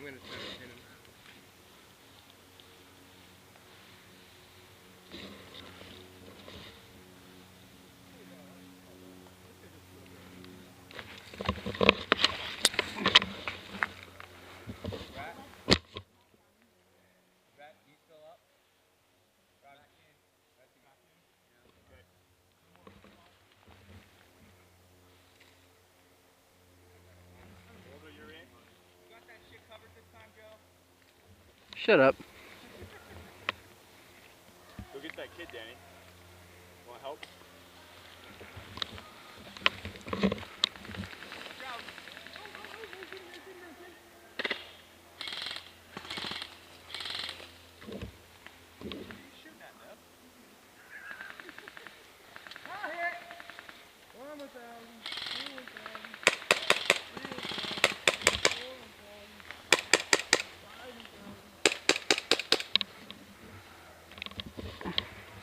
going to try to pin him. Shut up. Go get that kid, Danny. Want help?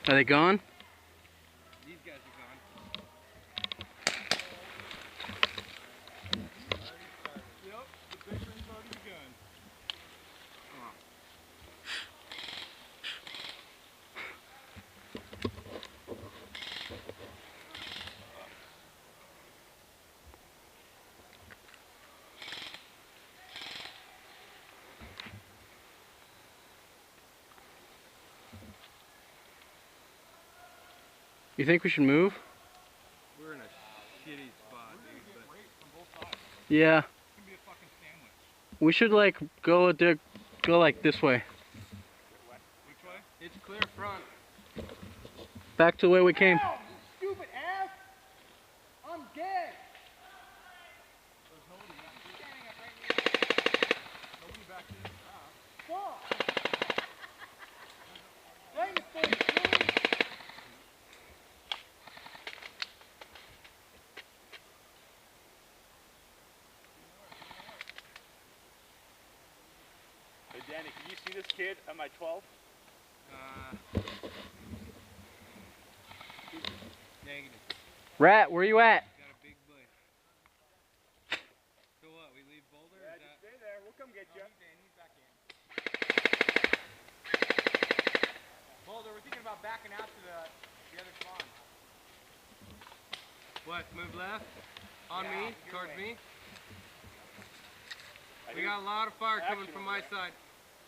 Are they gone? These guys are gone. Yep, the big ring's already begun. You think we should move? We're in a shitty spot, dude. But Yeah. It's gonna be a fucking sandwich. We should like go like this way. Which way? it's clear front. Back to where we came. Ow, you stupid ass! I'm dead! There's nobody standing up right here. Nobody back there. Stop! Thing is full of food. Hey Danny, can you see this kid at my 12? Negative. Rat, where you at? Got a big bush. So what? We leave Boulder? Yeah, just stay there. We'll come get you. He's back in. Boulder, we're thinking about backing out to the other spawn. What? Move left? On Yeah, me? your Towards way. me? We got a lot of fire coming from my side.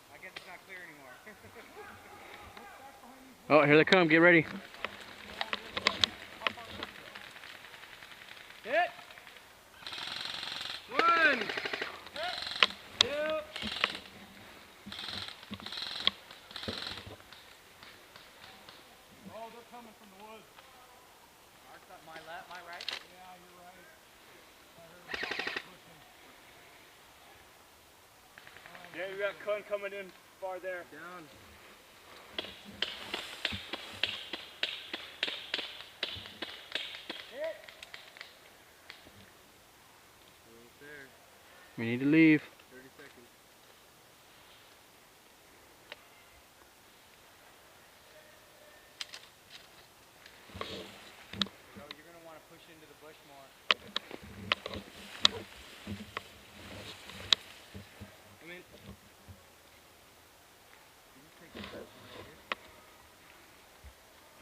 I guess it's not clear anymore. Oh, here they come. Get ready. Hit! One! Two! Oh, they're coming from the woods. My left, my right? Yeah, you're right. I heard them pushing. Yeah, we got Kun coming in far there. Down. Hit! Right there. We need to leave. 30 seconds. So you're going to want to push into the bush more. Come in.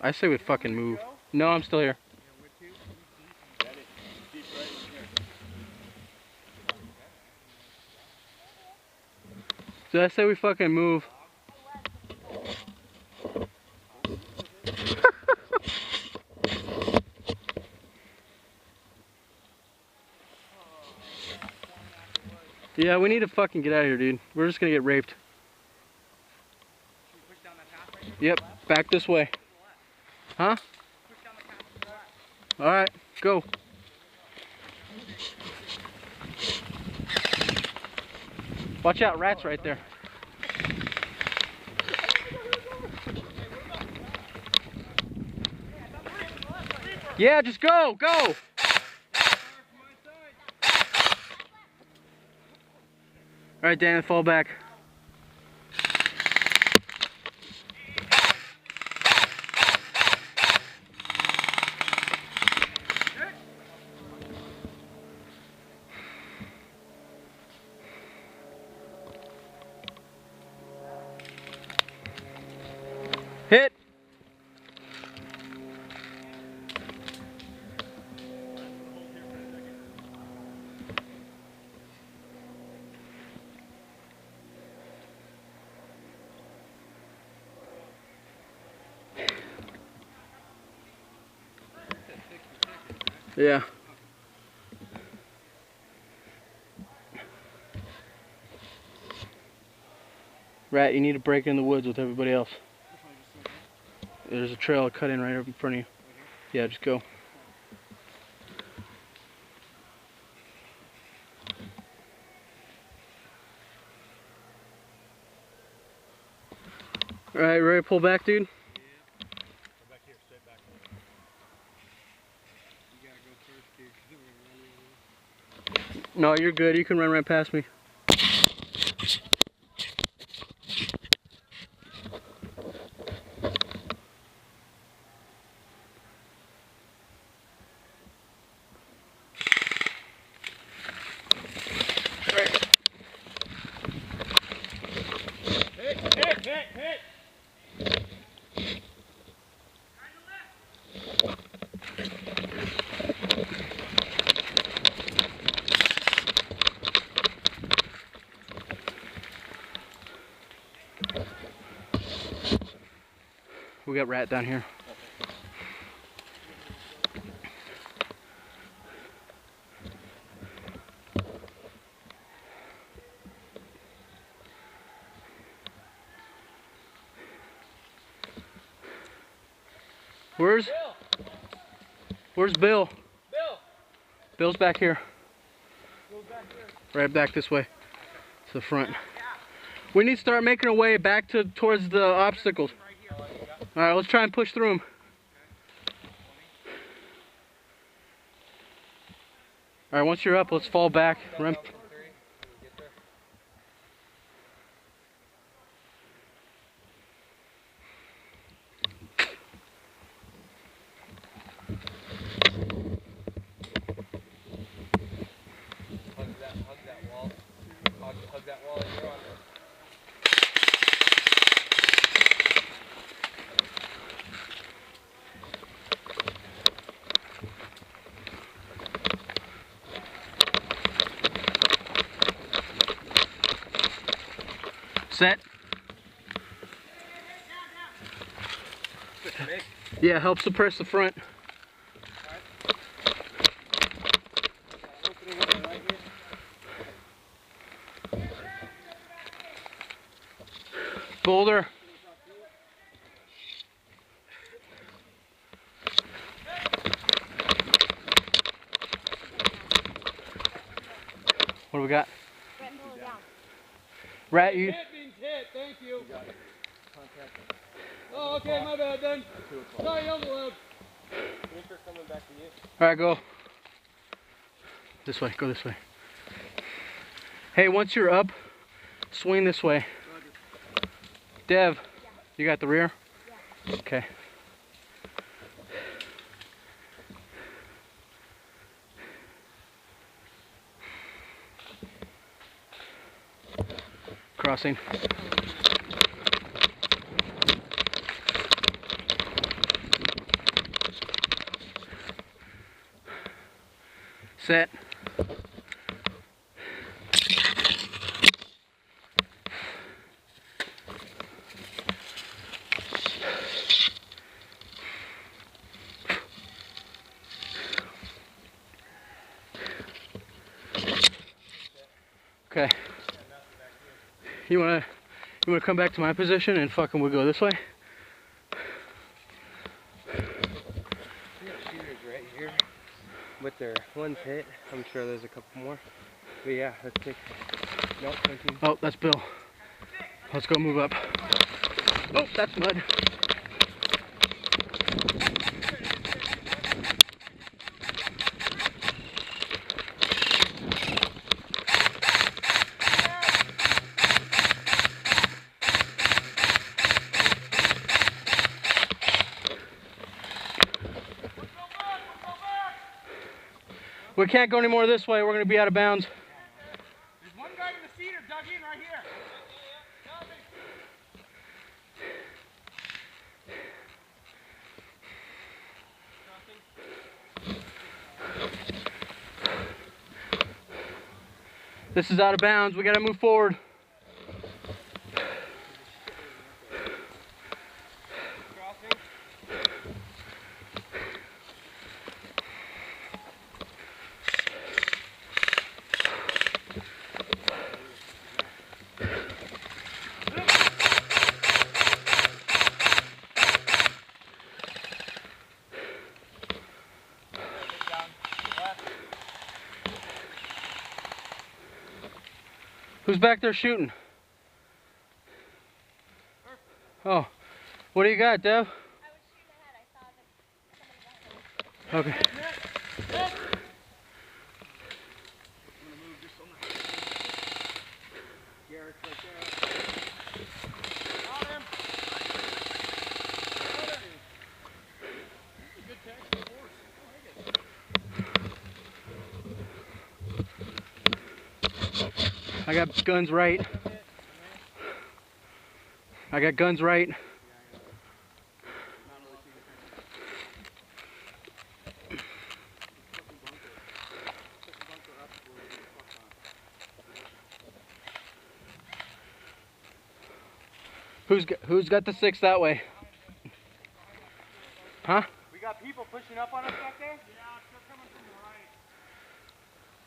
I say we fucking move. No, I'm still here. Yeah, where to? Daddy, deep right in here. Did I say we fucking move? Yeah, we need to fucking get out of here, dude. We're just gonna get raped. Should we push down that path right here? Yep, back this way. Huh? Push down the path to the left. Alright, go. Watch out, rats right there. Yeah, just go, go! Alright, Dan, fall back. Yeah. Rat, you need to break in the woods with everybody else. There's a trail cut in right up in front of you. Yeah, just go. Alright, ready to pull back, dude? Go back here, straight back. You gotta go first, dude, 'cause we're running over. No, you're good. You can run right past me. Hit! We got Rat down here. Where's Bill? Bill's back here. Right back this way. To the front. We need to start making our way back towards the obstacles. Alright, let's try and push through them. Alright, once you're up, let's fall back. Run. Hug that wall and you're on it. Set. Yeah, help suppress the front. Boulder. What do we got? Rat, you. Hit means hit, thank you. Oh, okay, my bad then. Sorry, overload. Coming back to you. Alright, go. This way, go this way. Hey, once you're up, swing this way. Dev, you got the rear? Yeah. Okay. Crossing. Set. Okay. You wanna come back to my position and fucking we'll go this way? We have shooters right here with their one's hit. I'm sure there's a couple more. But yeah, let's take. Nope, 19. Oh, that's Bill. Let's go move up. Oh, that's mud. We can't go any more this way. We're going to be out of bounds. There's one guy in the cedar dug in right here. This is out of bounds. We got to move forward. Who's back there shooting? Oh, what do you got, Dev? I was shooting ahead. I saw that somebody behind me. Okay. Garrett's right there. Got him. Good catch for the horse. I got guns right. I got guns right. Who's got the 6 that way? Huh? We got people pushing up on us back there? Yeah, they're coming from the right.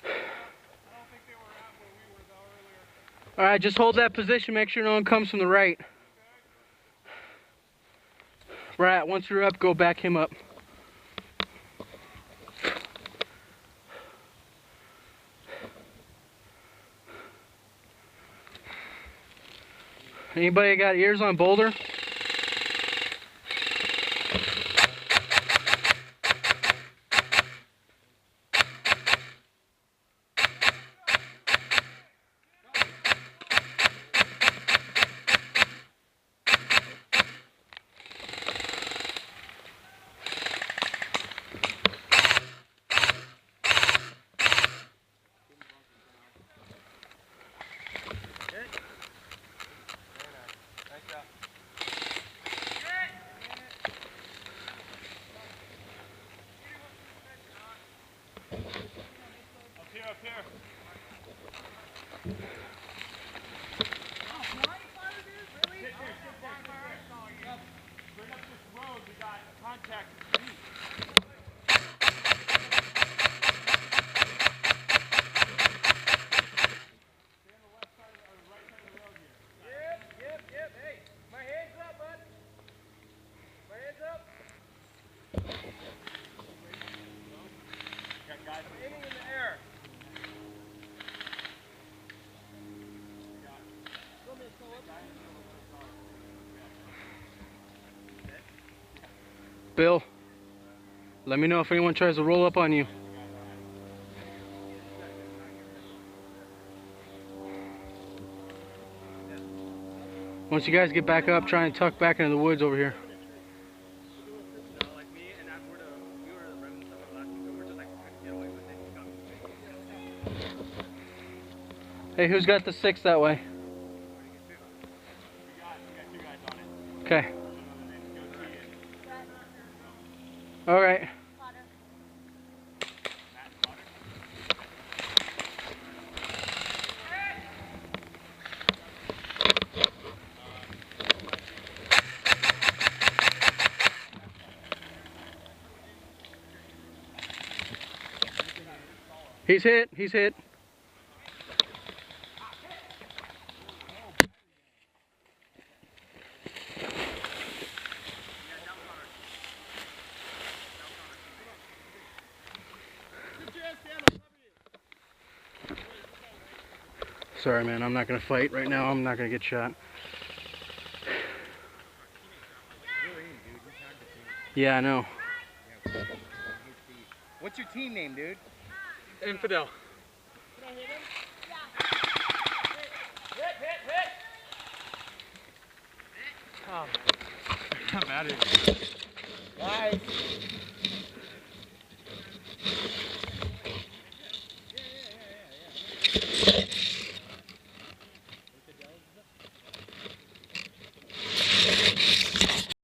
I don't think they were at where we were though earlier. Alright, just hold that position. Make sure no one comes from the right. Right, once you're up, go back him up. Anybody got ears on Boulder? Up here. Straight up this road, we got contact. Yep. Hey, my hands up, bud. My hands up. Got guys I'm aiming in the air. Bill, let me know if anyone tries to roll up on you. Once you guys get back up, try and tuck back into the woods over here. Hey, who's got the 6 that way? We got 2 guys on it. Okay. All right. Potter. Matt Potter. He's hit. He's hit. Sorry, man. I'm not gonna fight right now. I'm not gonna get shot. Yeah, I know. What's your team name, dude? Infidel. Can I hit him? Yeah. I'm out of here. Guys.